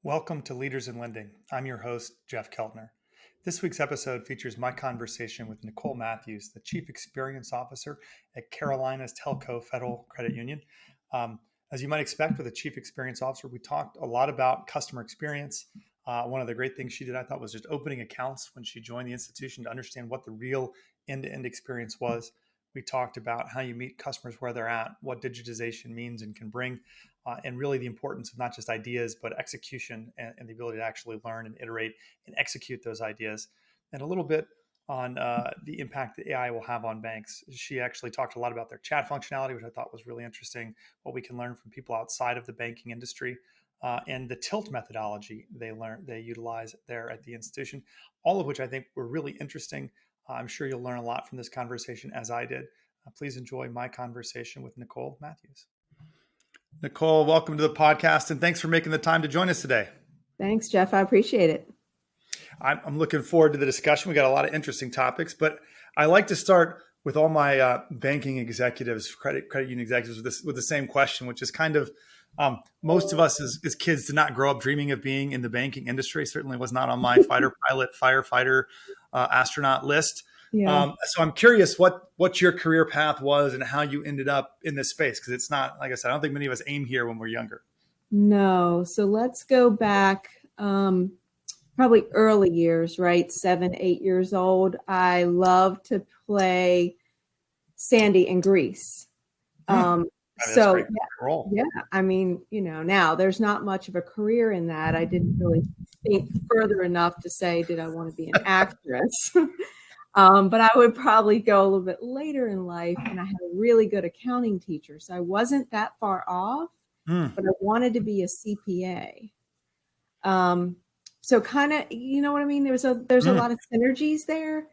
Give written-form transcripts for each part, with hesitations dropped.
Welcome to Leaders in Lending. I'm your host, Jeff Keltner. This week's episode features my conversation with Nicol Matthews, the Chief Experience Officer at Carolina's Telco Federal Credit Union. As you might expect with a Chief Experience Officer, we talked a lot about customer experience. One of the great things she did, I thought, was just opening accounts when she joined the institution to understand what the real end-to-end experience was. We talked about how you meet customers where they're at, what digitization means and can bring, and really the importance of not just ideas, but execution and the ability to actually learn and iterate and execute those ideas. And a little bit on the impact that AI will have on banks. She actually talked a lot about their chat functionality, which I thought was really interesting, what we can learn from people outside of the banking industry, and the tilt methodology they utilize there at the institution, all of which I think were really interesting. I'm sure you'll learn a lot from this conversation as I did. Please enjoy my conversation with Nicol Matthews. Nicol, welcome to the podcast, and thanks for making the time to join us today. Thanks, Jeff. I appreciate it. I'm looking forward to the discussion. We got a lot of interesting topics, but I like to start with all my banking executives, credit union executives, with the same question, which is kind of most of us as kids did not grow up dreaming of being in the banking industry. Certainly was not on my fighter pilot, firefighter, astronaut list. Yeah. So I'm curious what your career path was and how you ended up in this space. Because it's not, like I said, I don't think many of us aim here when we're younger. No. So let's go back probably early years, right? 7, 8 years old. I loved to play Sandy in Greece. So yeah, I mean, now there's not much of a career in that. I didn't really think further enough to say, did I want to be an actress? But I would probably go a little bit later in life, and I had a really good accounting teacher. So I wasn't that far off, but I wanted to be a CPA. So kind of, you know what I mean? There's a lot of synergies there.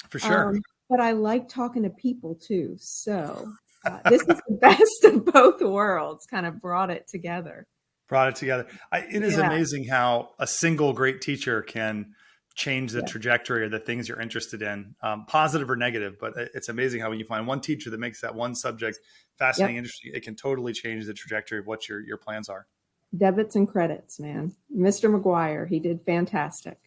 For sure. But I like talking to people too. So this is the best of both worlds, kind of brought it together. It is amazing how a single great teacher can change the trajectory of the things you're interested in, positive or negative. But it's amazing how when you find one teacher that makes that one subject fascinating, interesting, it can totally change the trajectory of what your plans are. Debits and credits, man. Mr. McGuire, he did fantastic.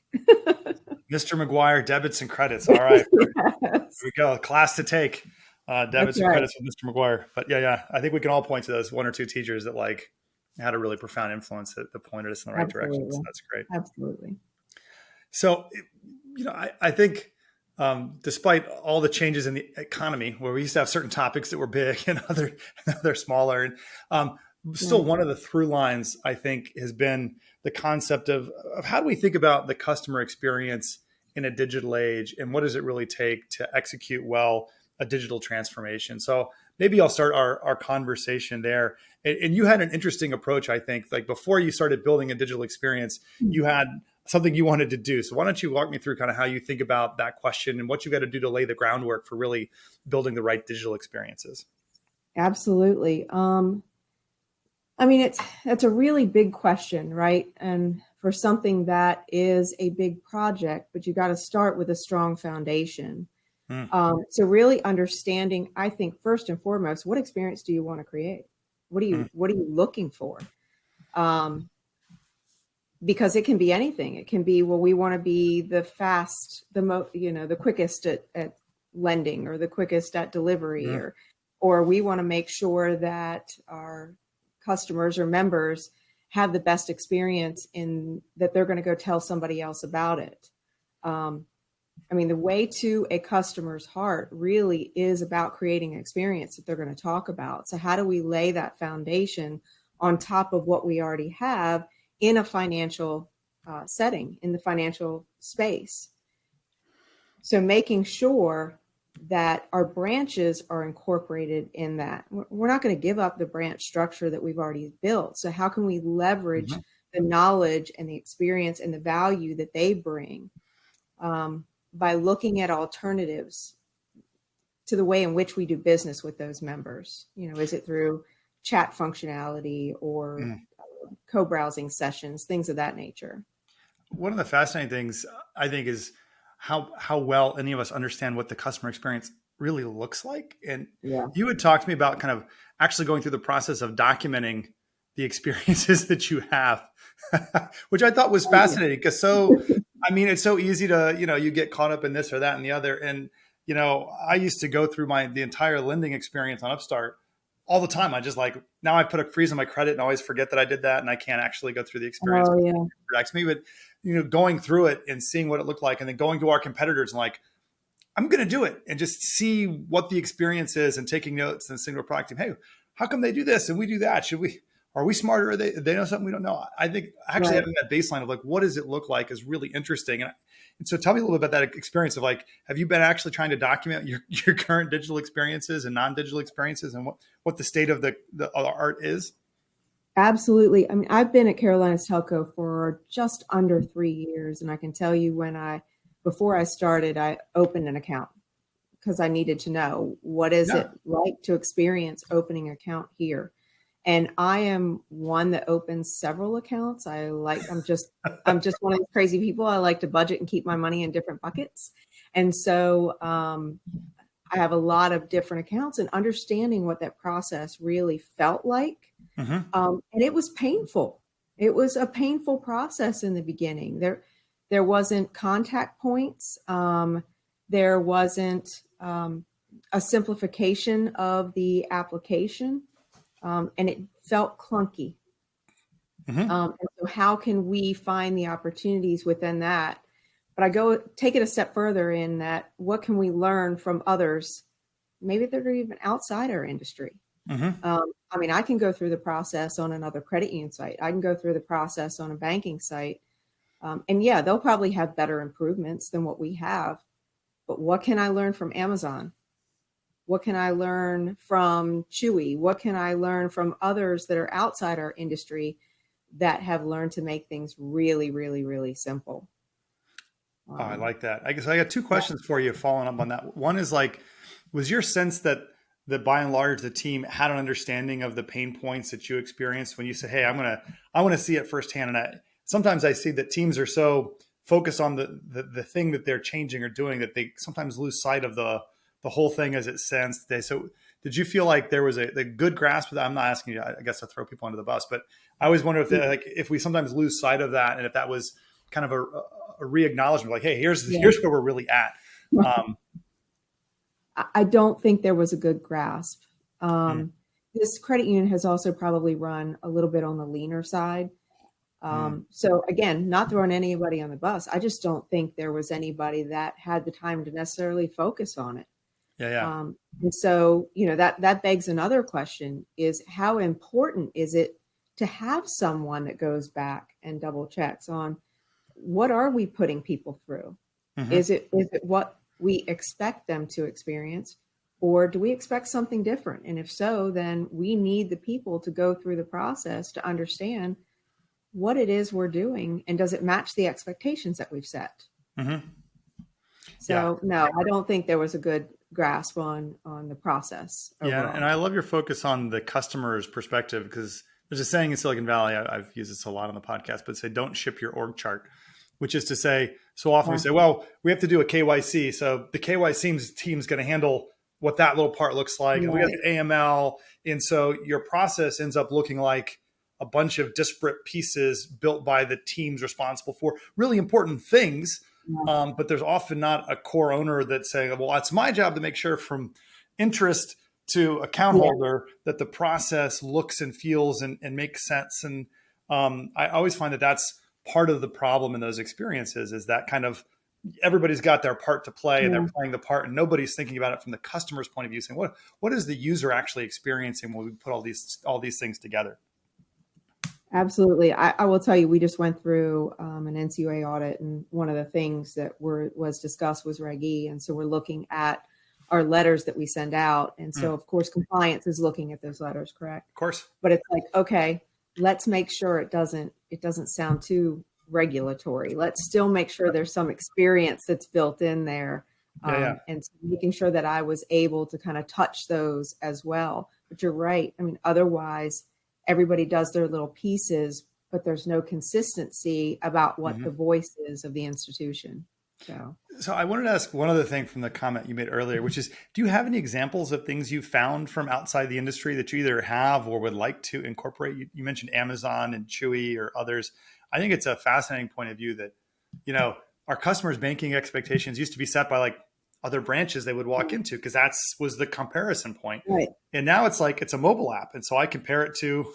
Mr. McGuire, debits and credits. All right. Yes. Here we go. Class to take. Debits and credits with Mr. McGuire. But yeah. I think we can all point to those one or two teachers that had a really profound influence that pointed us in the right direction. So that's great. Absolutely. So, I think despite all the changes in the economy, where we used to have certain topics that were big and other smaller, still one of the through lines, I think, has been the concept of how do we think about the customer experience in a digital age, and what does it really take to execute well a digital transformation? So maybe I'll start our conversation there. And you had an interesting approach, I think, like before you started building a digital experience, you had something you wanted to do. So why don't you walk me through kind of how you think about that question and what you got to do to lay the groundwork for really building the right digital experiences? Absolutely. I mean, it's a really big question, right? And for something that is a big project, but you got to start with a strong foundation. So really understanding, I think, first and foremost, what experience do you want to create? What are you looking for? Because it can be anything. It can be, well, we want to be the quickest at lending, or the quickest at delivery, or we want to make sure that our customers or members have the best experience in that they're going to go tell somebody else about it. I mean, the way to a customer's heart really is about creating an experience that they're going to talk about. So how do we lay that foundation on top of what we already have in a financial setting, in the financial space? So making sure that our branches are incorporated in that. We're not going to give up the branch structure that we've already built. So how can we leverage the knowledge and the experience and the value that they bring by looking at alternatives to the way in which we do business with those members? Is it through chat functionality or co-browsing sessions, things of that nature? One of the fascinating things, I think, is how well any of us understand what the customer experience really looks like. And you had talked to me about kind of actually going through the process of documenting the experiences that you have, which I thought was Oh, yeah. fascinating because it's so easy to, you get caught up in this or that and the other. And, I used to go through the entire lending experience on Upstart all the time. I just now I put a freeze on my credit and always forget that I did that. And I can't actually go through the experience. Oh, yeah. Protects me, but, going through it and seeing what it looked like and then going to our competitors and I'm going to do it and just see what the experience is and taking notes and saying to a product team, hey, how come they do this and we do that? Are we smarter? Are they know something we don't know? I think actually having that baseline of what does it look like is really interesting. And so tell me a little bit about that experience of have you been actually trying to document your current digital experiences and non-digital experiences and what the state of the art is? Absolutely. I mean, I've been at Carolina's Telco for just under 3 years. And I can tell you before I started, I opened an account because I needed to know what is it like to experience opening an account here. And I am one that opens several accounts. I'm just one of those crazy people. I like to budget and keep my money in different buckets. And so I have a lot of different accounts, and understanding what that process really felt like. Mm-hmm. And it was painful. It was a painful process in the beginning. There wasn't contact points. There wasn't a simplification of the application. And it felt clunky. Mm-hmm. And so how can we find the opportunities within that? But take it a step further in that, what can we learn from others? Maybe they're even outside our industry. Mm-hmm. I can go through the process on another credit union site. I can go through the process on a banking site. And they'll probably have better improvements than what we have. But what can I learn from Amazon? What can I learn from Chewy? What can I learn from others that are outside our industry that have learned to make things really, really, really simple? I like that. I guess I got two questions for you following up on that. One is was your sense that by and large the team had an understanding of the pain points that you experienced when you say, hey, I want to see it firsthand. And sometimes I see that teams are so focused on the thing that they're changing or doing that they sometimes lose sight of the whole thing as it stands today. So did you feel like there was a good grasp of that? I'm not asking you, I guess, to throw people under the bus, but I always wonder if we sometimes lose sight of that, and if that was kind of a re-acknowledgement, hey, here's where we're really at. I don't think there was a good grasp. This credit union has also probably run a little bit on the leaner side. So again, not throwing anybody on the bus. I just don't think there was anybody that had the time to necessarily focus on it. And so, that begs another question, is how important is it to have someone that goes back and double checks on what are we putting people through? Mm-hmm. Is it what we expect them to experience, or do we expect something different? And if so, then we need the people to go through the process to understand what it is we're doing, and does it match the expectations that we've set? Mm-hmm. So no, I don't think there was a good grasp on the process overall. Yeah, and I love your focus on the customer's perspective, because there's a saying in Silicon Valley, I've used this a lot on the podcast, but say, don't ship your org chart, which is to say, so often we say, well, we have to do a KYC. So the KYC team's going to handle what that little part looks like. Right. And we got the AML. And so your process ends up looking like a bunch of disparate pieces built by the teams responsible for really important things. But there's often not a core owner that's saying, well, it's my job to make sure from interest to account holder that the process looks and feels and makes sense. And I always find that that's part of the problem in those experiences, is that kind of everybody's got their part to play and they're playing the part, and nobody's thinking about it from the customer's point of view, saying what is the user actually experiencing when we put all these things together. Absolutely. I will tell you, we just went through an NCUA audit, and one of the things that was discussed was Reg E. And so we're looking at our letters that we send out. And so, of course, compliance is looking at those letters, correct? Of course. But it's like, okay, let's make sure it doesn't sound too regulatory. Let's still make sure there's some experience that's built in there. And so making sure that I was able to kind of touch those as well. But you're right. I mean, otherwise, everybody does their little pieces, but there's no consistency about what the voice is of the institution. So I wanted to ask one other thing from the comment you made earlier, which is, do you have any examples of things you found from outside the industry that you either have or would like to incorporate? You mentioned Amazon and Chewy or others. I think it's a fascinating point of view that, our customers' banking expectations used to be set by like other branches they would walk into because was the comparison point. Right. And now it's like it's a mobile app. And so I compare it to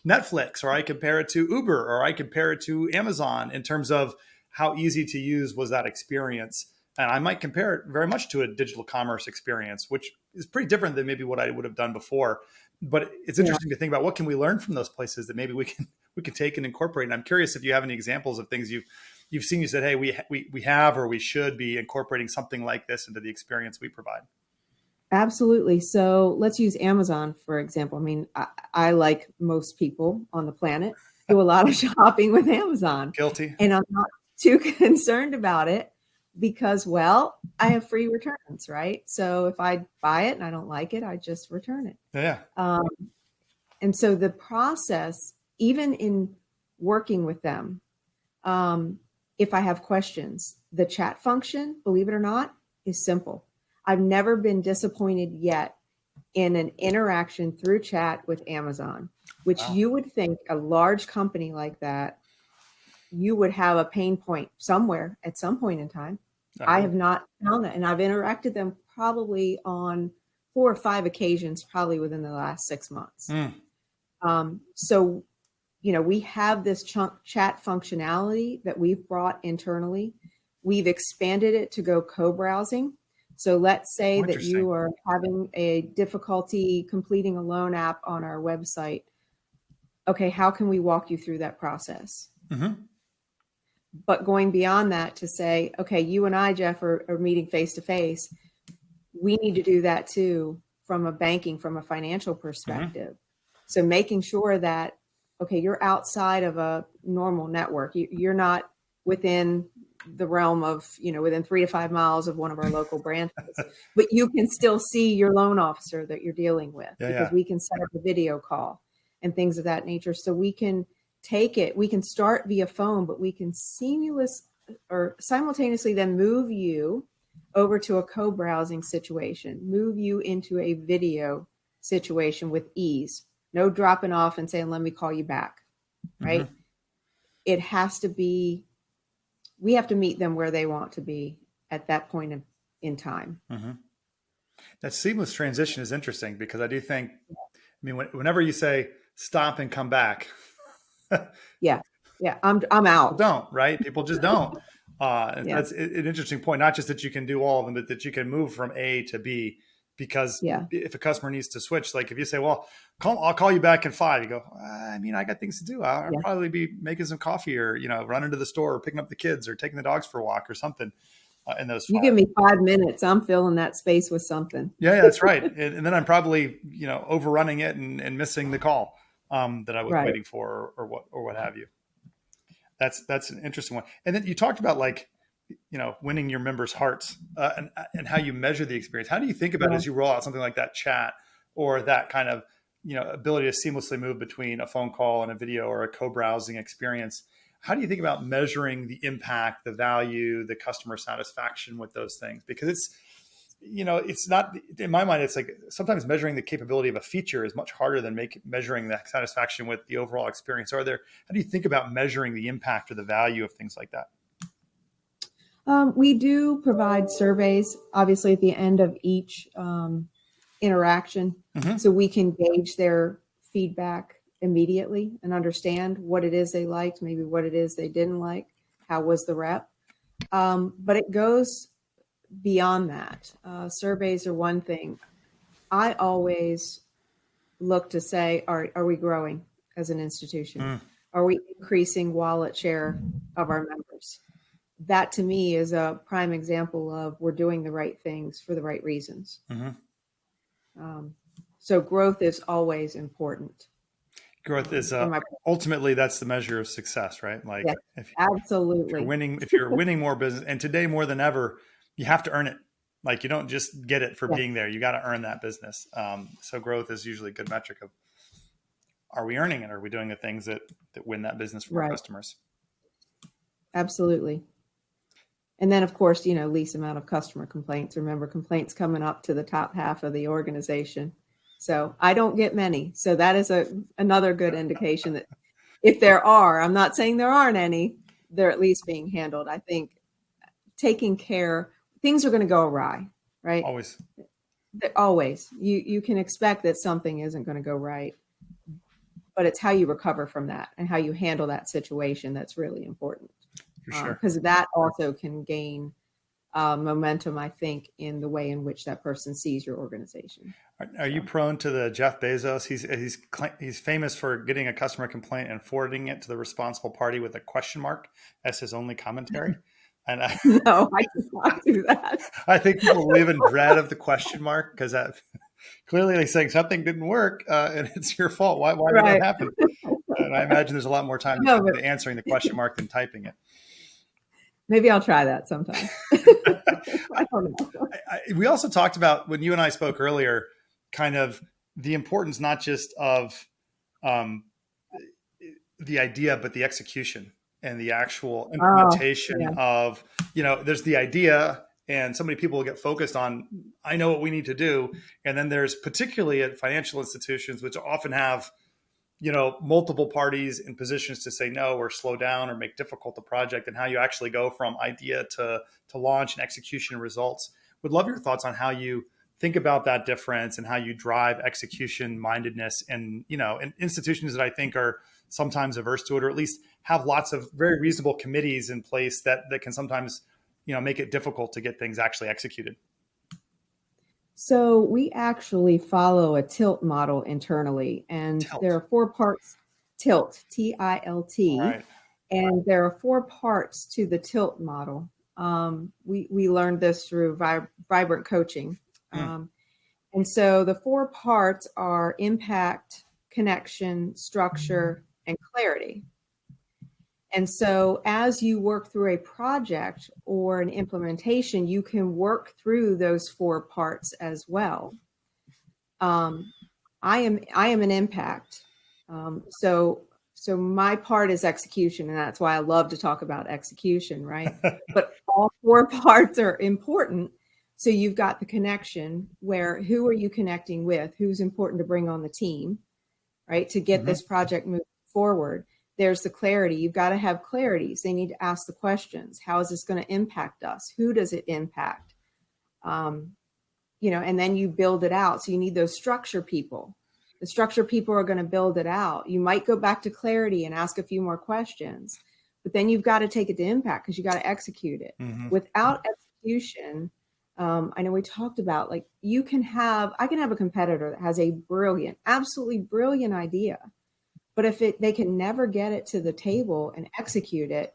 Netflix, or I compare it to Uber, or I compare it to Amazon in terms of how easy to use was that experience. And I might compare it very much to a digital commerce experience, which is pretty different than maybe what I would have done before. But it's interesting to think about what can we learn from those places that maybe we can take and incorporate. And I'm curious if you have any examples of things you've seen, you said, hey, we have, or we should be incorporating something like this into the experience we provide. Absolutely. So let's use Amazon, for example. I mean, I like most people on the planet, do a lot of shopping with Amazon. Guilty. And I'm not too concerned about it because, well, I have free returns, right? So if I buy it and I don't like it, I just return it. Yeah. And so the process, even in working with them, if I have questions, the chat function, believe it or not, is simple. I've never been disappointed yet in an interaction through chat with Amazon, which you would think a large company like that, you would have a pain point somewhere at some point in time. I have not found that. And I've interacted them probably on 4 or 5 occasions, probably within the last 6 months. So, we have this chat functionality that we've brought internally. We've expanded it to go co-browsing. So let's say that you are having a difficulty completing a loan app on our website. Okay, how can we walk you through that process? Mm-hmm. But going beyond that to say, okay, you and I, Jeff, are meeting face to face. We need to do that too from a financial perspective. Mm-hmm. So making sure that, okay, you're outside of a normal network. You're not within the realm of, within 3 to 5 miles of one of our local branches, but you can still see your loan officer that you're dealing with because we can set up a video call and things of that nature. So we can we can start via phone, but we can simultaneously then move you over to a co-browsing situation, move you into a video situation with ease, no dropping off and saying, let me call you back, right? Mm-hmm. It has to be, we have to meet them where they want to be at that point in time. Mm-hmm. That seamless transition is interesting because I do think, whenever you say stop and come back. Yeah. I'm out. Don't, right? People just don't. That's an interesting point. Not just that you can do all of them, but that you can move from A to B. Because if a customer needs to switch, like if you say, well, I'll call you back in 5, you go, I got things to do. I'll probably be making some coffee or, running to the store or picking up the kids or taking the dogs for a walk or something in those 5. You give me 5 minutes, I'm filling that space with something. Yeah, that's right. And then I'm probably, overrunning it and missing the call that I was waiting for or what have you. That's an interesting one. And then you talked about winning your members' hearts and how you measure the experience. How do you think about it as you roll out something like that chat or that kind of, ability to seamlessly move between a phone call and a video or a co-browsing experience? How do you think about measuring the impact, the value, the customer satisfaction with those things? Because it's not, in my mind, it's like sometimes measuring the capability of a feature is much harder than measuring the satisfaction with the overall experience. How do you think about measuring the impact or the value of things like that? We do provide surveys, obviously, at the end of each interaction, so we can gauge their feedback immediately and understand what it is they liked, maybe what it is they didn't like, how was the rep. But it goes beyond that. Surveys are one thing. I always look to say, are we growing as an institution? Are we increasing wallet share of our members? That to me is a prime example of we're doing the right things for the right reasons. So growth is always important. Growth is ultimately that's the measure of success, right? Like absolutely. If you're winning more business, and today more than ever, you have to earn it. Like you don't just get it for being there. You got to earn that business. So growth is usually a good metric of, are we earning it? Are we doing the things that win that business for our customers? Absolutely. And then, of course, least amount of customer complaints. Remember, complaints coming up to the top half of the organization. So I don't get many. So that is another good indication that if there are, I'm not saying there aren't any, they're at least being handled. I think taking care, things are going to go awry, right? Always. Always. You can expect that something isn't going to go right, but it's how you recover from that and how you handle that situation that's really important. For sure. Because that also can gain momentum, I think, in the way in which that person sees your organization. Are you prone to the Jeff Bezos? He's famous for getting a customer complaint and forwarding it to the responsible party with a question mark as his only commentary. And no, I did not do that. I think people live in dread of the question mark because that clearly they're saying something didn't work and it's your fault. Why did that happen? And I imagine there's a lot more time to answering the question mark than typing it. Maybe I'll try that sometime. I don't know. We also talked about, when you and I spoke earlier, kind of the importance not just of the idea, but the execution and the actual implementation of, there's the idea and so many people get focused on, I know what we need to do. And then there's, particularly at financial institutions, which often have, multiple parties in positions to say no or slow down or make difficult the project, and how you actually go from idea to launch and execution results. Would love your thoughts on how you think about that difference and how you drive execution mindedness and, in institutions that I think are sometimes averse to it, or at least have lots of very reasonable committees in place that can sometimes, make it difficult to get things actually executed. So we actually follow a TILT model internally, and there are 4 parts. TILT, T-I-L-T, right. And there are 4 parts to the TILT model. We learned this through Vibrant Coaching. And so the 4 parts are impact, connection, structure, and clarity. And so as you work through a project or an implementation, you can work through those 4 parts as well. I am an impact. So my part is execution, and that's why I love to talk about execution, right? But all 4 parts are important. So you've got the connection, where who are you connecting with? Who's important to bring on the team, right? To get this project moving forward. There's the clarity. You've got to have clarity. So they need to ask the questions. How is this going to impact us? Who does it impact? And then you build it out. So you need those structure people. The structure people are going to build it out. You might go back to clarity and ask a few more questions, but then you've got to take it to impact because you got to execute it. Without execution, I know we talked about, I can have a competitor that has a brilliant, absolutely brilliant idea. But if they can never get it to the table and execute it,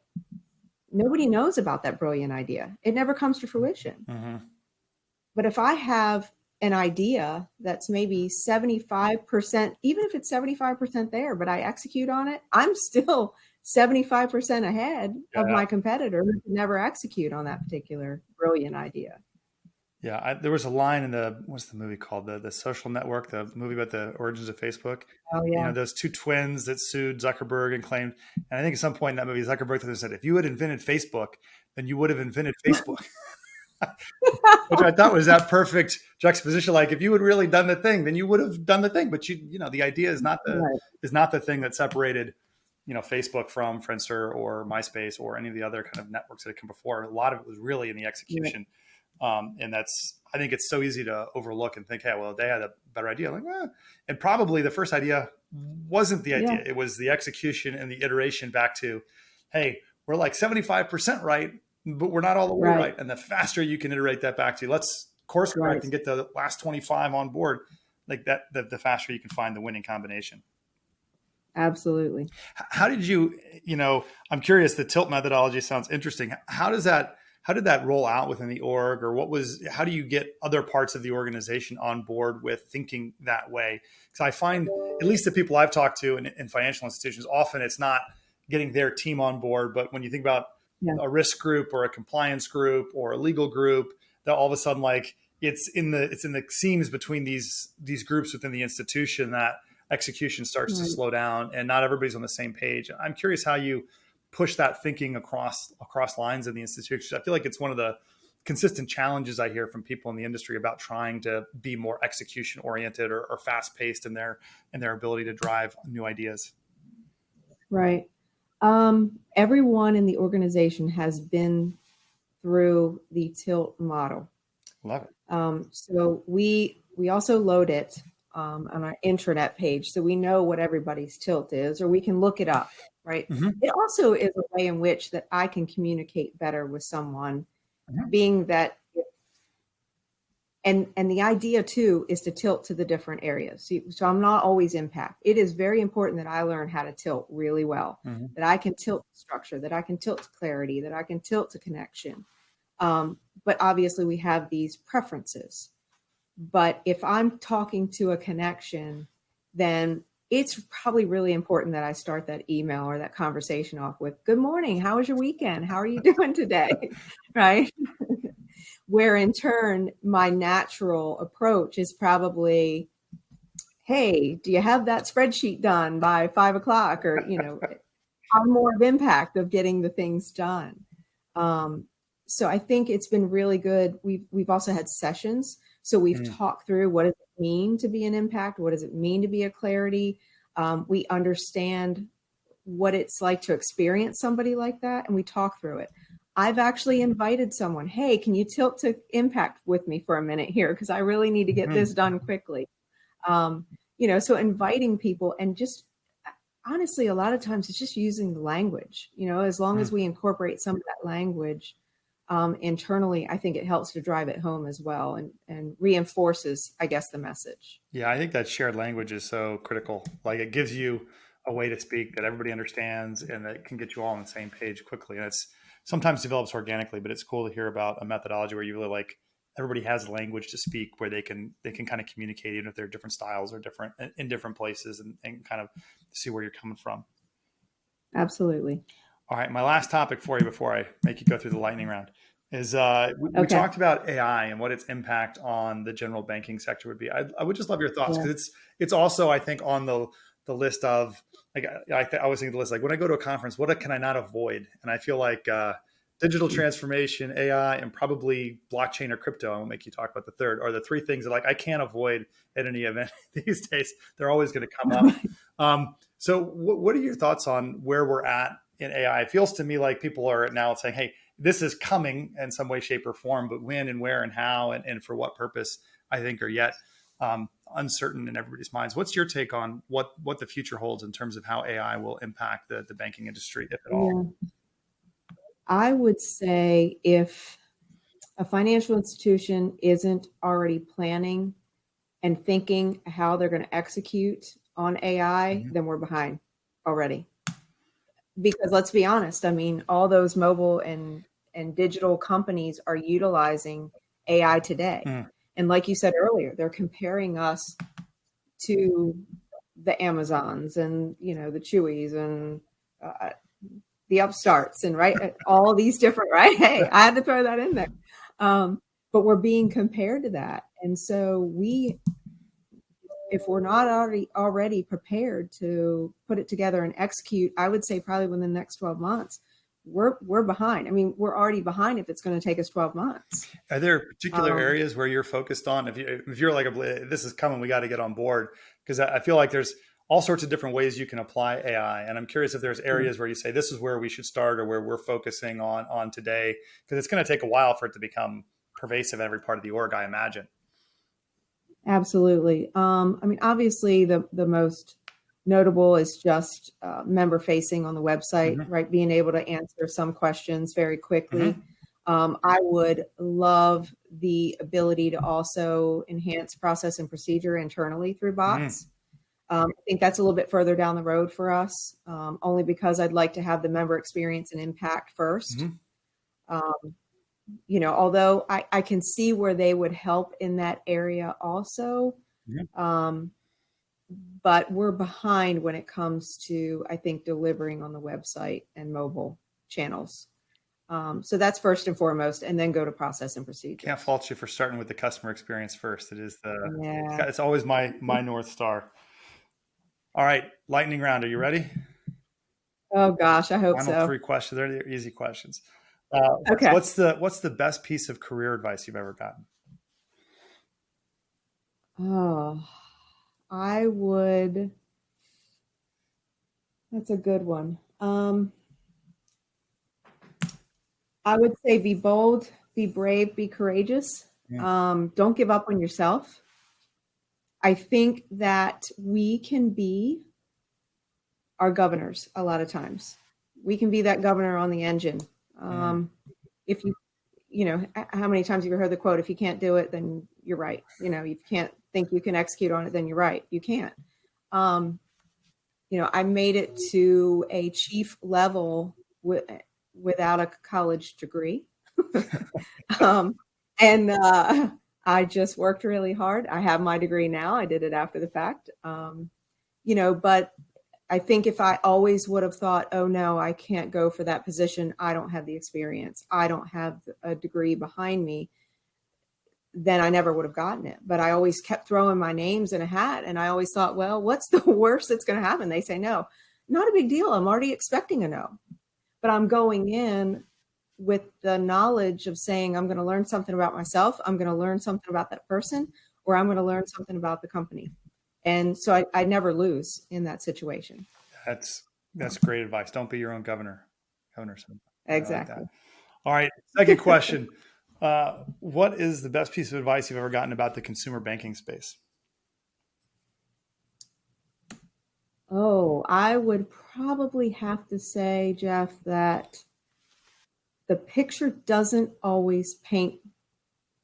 nobody knows about that brilliant idea. It never comes to fruition. But if I have an idea that's maybe 75%, even if it's 75% there, but I execute on it, I'm still 75% ahead of my competitor who can never execute on that particular brilliant idea. Yeah, there was a line in what's the movie called? The Social Network, the movie about the origins of Facebook. Oh, yeah. Those 2 twins that sued Zuckerberg and claimed, and I think at some point in that movie, Zuckerberg said, if you had invented Facebook, then you would have invented Facebook. Which I thought was that perfect juxtaposition. Like, if you had really done the thing, then you would have done the thing. But the idea is not the thing that separated, Facebook from Friendster or MySpace or any of the other kind of networks that had come before. A lot of it was really in the execution. And I think it's so easy to overlook and think, hey, well, they had a better idea. And probably the first idea wasn't the idea. It was the execution and the iteration back to, hey, we're 75% right, but we're not all the way right. And the faster you can iterate that back to, let's course correct and get the last 25 on board, like that, the faster you can find the winning combination. Absolutely. How did you, I'm curious, the TILT methodology sounds interesting. How did that roll out within the org, or how do you get other parts of the organization on board with thinking that way? Because I find, at least the people I've talked to in financial institutions, often it's not getting their team on board. But when you think about a risk group or a compliance group or a legal group, that all of a sudden, it's in the seams between these groups within the institution that execution starts to slow down and not everybody's on the same page. I'm curious how you push that thinking across lines in the institution. I feel like it's one of the consistent challenges I hear from people in the industry about trying to be more execution oriented or fast paced in their ability to drive new ideas. Right. Everyone in the organization has been through the tilt model. Love it. So we also load it on our intranet page, so we know what everybody's tilt is, or we can look it up. Right. Mm-hmm. It also is a way in which that I can communicate better with someone, Mm-hmm. being that. And the idea too is to tilt to the different areas. So I'm not always impact. It is very important that I learn how to tilt really well, Mm-hmm. that I can tilt to structure, that I can tilt to clarity, that I can tilt to connection. But obviously we have these preferences. But if I'm talking to a connection, then it's probably really important that I start that email or that conversation off with, "Good morning. How was your weekend? How are you doing today?" Right? Where in turn, my natural approach is probably, "Hey, do you have that spreadsheet done by 5 o'clock?" Or, I'm more of impact of getting the things done. So I think it's been really good. We've also had sessions. So we've talked through, what does it mean to be an impact? What does it mean to be a clarity? We understand what it's like to experience somebody like that, and we talk through it. I've actually invited someone, "Hey, can you tilt to impact with me for a minute here? Because I really need to get this done quickly." So inviting people, and just honestly, a lot of times it's just using the language, as long as we incorporate some of that language internally, I think it helps to drive it home as well, and reinforces, I guess, the message. Yeah, I think that shared language is so critical. Like, it gives you a way to speak that everybody understands and that can get you all on the same page quickly. And it's sometimes develops organically, but it's cool to hear about a methodology where you really like everybody has language to speak, where they can kind of communicate, even if they're different styles or different in different places, and kind of see where you're coming from. Absolutely. All right, my last topic for you before I make you go through the lightning round is we Okay. talked about AI and what its impact on the general banking sector would be. I would just love your thoughts, Yeah. because it's also, I think, on the list of, like, I was thinking the list, like, when I go to a conference, what can I not avoid? And I feel like digital transformation, AI, and probably blockchain or crypto, I won't make you talk about the third, are the three things that, like, I can't avoid at any event these days. They're always going to come up. So what are your thoughts on where we're at in AI? It feels to me like people are now saying, "Hey, this is coming in some way, shape, or form," but when and where and how and for what purpose, I think, are yet uncertain in everybody's minds. What's your take on what the future holds in terms of how AI will impact the banking industry, if at all? Yeah. I would say if a financial institution isn't already planning and thinking how they're going to execute on AI, then we're behind already. Because let's be honest, I mean, all those mobile and digital companies are utilizing AI today. And like you said earlier, they're comparing us to the Amazons and, the Chewies and the upstarts and all these different, right? Hey, I had to throw that in there. But we're being compared to that. And so if we're not already prepared to put it together and execute, I would say probably within the next 12 months, we're behind. I mean, we're already behind if it's going to take us 12 months. Are there particular areas where you're focused on? If you're like, this is coming, we got to get on board, because I feel like there's all sorts of different ways you can apply AI. And I'm curious if there's areas where you say, this is where we should start, or where we're focusing on today, because it's going to take a while for it to become pervasive in every part of the org, I imagine. Absolutely. I mean, obviously the most notable is just member facing on the website, right? Being able to answer some questions very quickly. I would love the ability to also enhance process and procedure internally through bots. I think that's a little bit further down the road for us, only because I'd like to have the member experience and impact first. Although I can see where they would help in that area also. But we're behind when it comes to, I think, delivering on the website and mobile channels. So that's first and foremost, and then go to process and procedure. Can't fault you for starting with the customer experience first. It's always my North Star. All right, lightning round. Are you ready? Oh gosh, I hope Final so. 3 questions. They're easy questions. Okay. What's the best piece of career advice you've ever gotten? Oh, I would. That's a good one. I would say be bold, be brave, be courageous. Mm, Don't give up on yourself. I think that we can be our governors a lot of times. We can be that governor on the engine. mm, If how many times have you heard the quote, if you can't do it, then you're right. You can't think you can execute on it, then you're right. You can't. Um, I made it to a chief level without a college degree. um, and I just worked really hard. I have my degree now. I did it after the fact. But I think if I always would have thought, oh no, I can't go for that position, I don't have the experience, I don't have a degree behind me, then I never would have gotten it. But I always kept throwing my names in a hat, and I always thought, well, what's the worst that's going to happen? They say no. Not a big deal. I'm already expecting a no. But I'm going in with the knowledge of saying, I'm going to learn something about myself, I'm going to learn something about that person, or I'm going to learn something about the company. And so I never lose in that situation. that's great advice. Don't be your own governor. Governor. I like that. Exactly. All right. Second question. What is the best piece of advice you've ever gotten about the consumer banking space? Oh, I would probably have to say, Jeff, that the picture doesn't always paint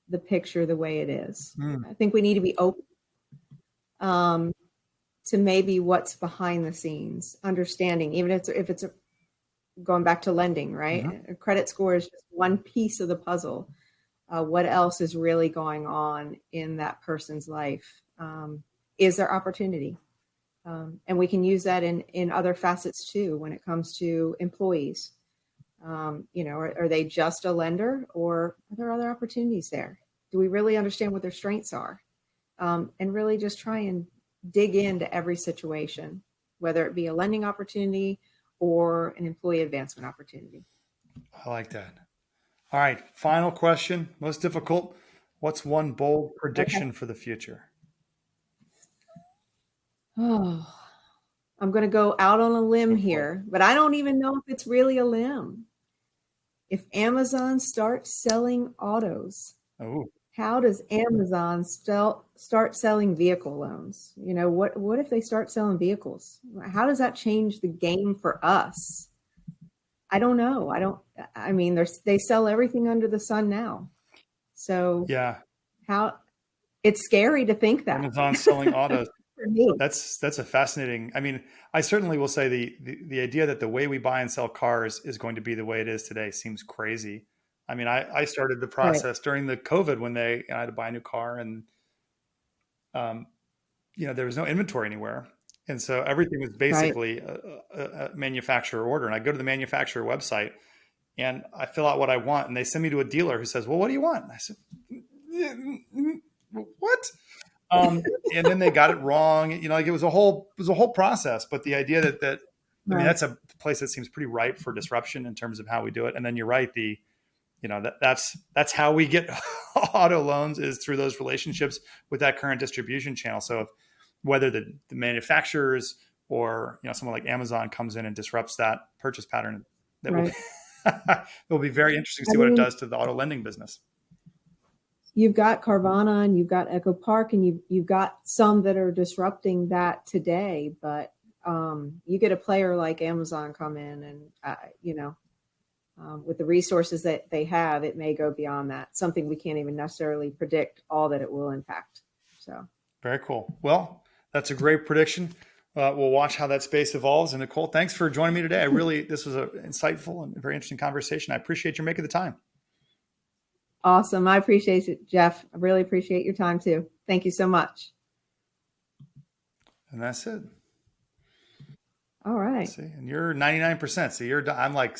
the picture the way it is. I think we need to be open to maybe what's behind the scenes, understanding, even if it's going back to lending, right? Mm-hmm. A credit score is just one piece of the puzzle. What else is really going on in that person's life? Is there opportunity? And we can use that in other facets too, when it comes to employees. Are they just a lender, or are there other opportunities there? Do we really understand what their strengths are? And really just try and dig into every situation, whether it be a lending opportunity or an employee advancement opportunity. I like that. All right. Final question. Most difficult. What's one bold prediction for the future? Oh, I'm going to go out on a limb here, but I don't even know if it's really a limb. If Amazon starts selling autos, how does Amazon start selling vehicle loans? What if they start selling vehicles? How does that change the game for us? I don't know. I mean, they sell everything under the sun now. So yeah, it's scary to think that. Amazon selling autos. For me. That's a fascinating. I mean, I certainly will say the idea that the way we buy and sell cars is going to be the way it is today seems crazy. I mean, I started the process during the COVID when I had to buy a new car, and there was no inventory anywhere, and so everything was basically a manufacturer order. And I go to the manufacturer website, and I fill out what I want, and they send me to a dealer who says, "Well, what do you want?" And I said, "What?" And then they got it wrong. It was a whole process. But the idea that I mean, that's a place that seems pretty ripe for disruption in terms of how we do it. And then you're right. That's how we get auto loans is through those relationships with that current distribution channel. So whether the manufacturers or someone like Amazon comes in and disrupts that purchase pattern, will be very interesting to see what it does to the auto lending business. You've got Carvana and you've got Echo Park, and you've got some that are disrupting that today. But you get a player like Amazon come in, and with the resources that they have, it may go beyond that. Something we can't even necessarily predict all that it will impact. So very cool. Well, that's a great prediction. We'll watch how that space evolves. And Nicol, thanks for joining me today. This was an insightful and very interesting conversation. I appreciate you making the time. Awesome. I appreciate it, Jeff. I really appreciate your time too. Thank you so much. And that's it. All right. See, and you're 99%. So I'm like